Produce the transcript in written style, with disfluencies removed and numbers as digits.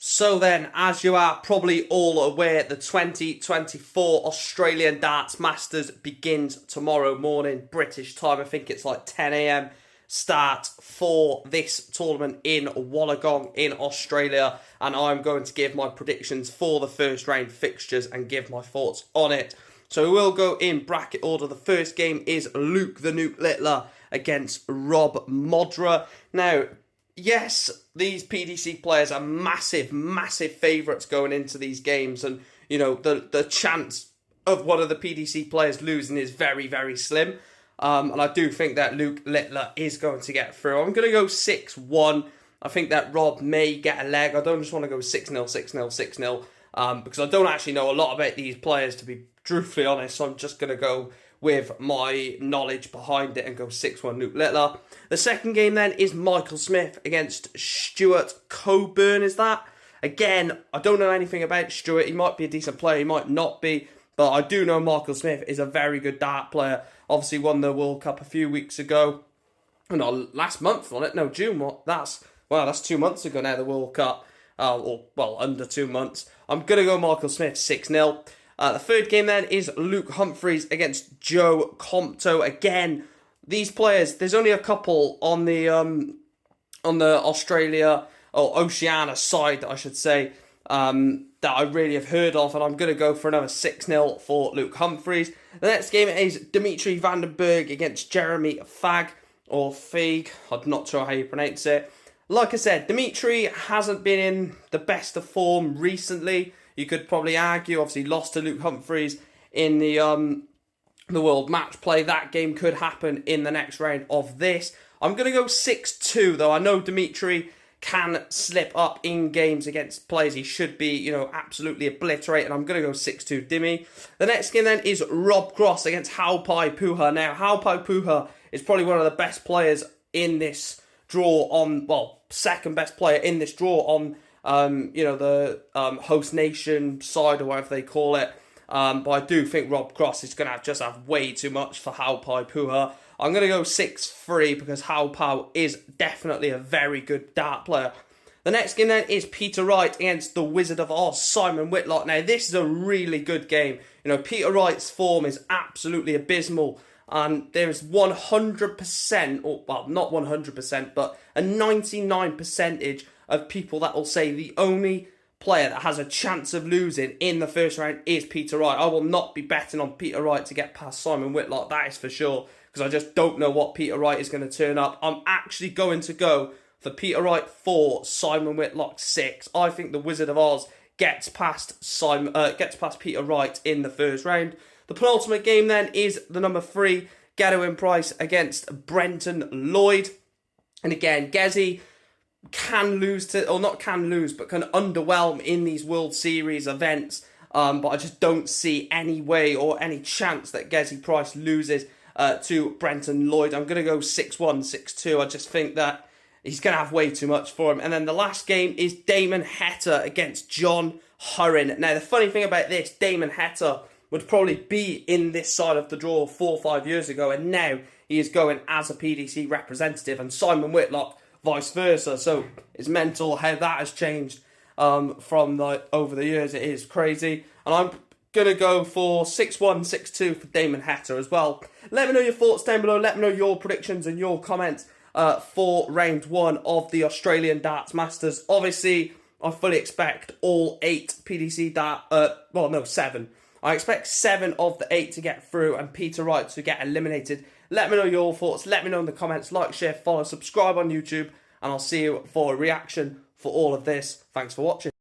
So then, as you are probably all aware, the 2024 Australian Darts Masters begins tomorrow morning, British time. I think it's like 10 a.m. start for this tournament in Wollongong in Australia. And I'm going to give my predictions for the first round fixtures and give my thoughts on it. So we will go in bracket order. The first game is Luke the Nuke Littler against Rob Modra. Now, yes, these PDC players are massive, massive favourites going into these games. And, you know, the chance of one of the PDC players losing is very, very slim. And I do think that Luke Littler is going to get through. I'm going to go 6-1. I think that Rob may get a leg. I don't just want to go 6-0, 6-0, 6-0. Because I don't actually know a lot about these players, to be truthfully honest. So I'm just going to go with my knowledge behind it and go 6-1 Luke Littler. The second game then is Michael Smith against Stuart Coburn, is that? Again, I don't know anything about Stuart. He might be a decent player, he might not be. But I do know Michael Smith is a very good dart player. Obviously won the World Cup a few weeks ago. No, last month, wasn't it? No, June. What? That's 2 months ago now, the World Cup. Under 2 months. I'm going to go Michael Smith 6-0. The third game then is Luke Humphries against Joe Compto. Again, these players, there's only a couple on the Australia or Oceania side, I should say, that I really have heard of, and I'm going to go for another 6-0 for Luke Humphries. The next game is Dimitri Vandenberg against Jeremy Fag, or Feig, I'm not sure how you pronounce it. Like I said, Dimitri hasn't been in the best of form recently. You could probably argue, obviously lost to Luke Humphries in the World Match Play. That game could happen in the next round of this. I'm going to go 6-2, though. I know Dimitri can slip up in games against players he should be, absolutely obliterated. I'm going to go 6-2 Dimmy. The next game then is Rob Cross against Halpai Puha. Now, Halpai Puha is probably one of the best players in this draw second best player in this draw on the host nation side or whatever they call it. But I do think Rob Cross is going to have way too much for Halpai Puha. I'm going to go 6-3 because Halpai is definitely a very good dart player. The next game then is Peter Wright against the Wizard of Oz, Simon Whitlock. Now, this is a really good game. Peter Wright's form is absolutely abysmal. And there's 100%, not 100%, but a 99% of people that will say the only player that has a chance of losing in the first round is Peter Wright. I will not be betting on Peter Wright to get past Simon Whitlock, that is for sure, because I just don't know what Peter Wright is going to turn up. I'm actually going to go for Peter Wright 4, Simon Whitlock 6. I think the Wizard of Oz gets past Peter Wright in the first round. The penultimate game then is the number 3, Gedwin Price against Brenton Lloyd. And again, Gezi can underwhelm in these World Series events. But I just don't see any way or any chance that Gezi Price loses to Brenton Lloyd. I'm going to go 6-1, 6-2. I just think that he's going to have way too much for him. And then the last game is Damon Heta against John Hurren. Now, the funny thing about this, Damon Heta would probably be in this side of the draw 4 or 5 years ago, and now he is going as a PDC representative, and Simon Whitlock vice versa. So it's mental how that has changed from over the years. It is crazy. And I'm going to go for 6-1, 6-2 for Damon Heta as well. Let me know your thoughts down below. Let me know your predictions and your comments for round 1 of the Australian Darts Masters. Obviously, I fully expect all 8 PDC 7. I expect 7 of the 8 to get through and Peter Wright to get eliminated. Let me know your thoughts. Let me know in the comments. Like, share, follow, subscribe on YouTube. And I'll see you for a reaction for all of this. Thanks for watching.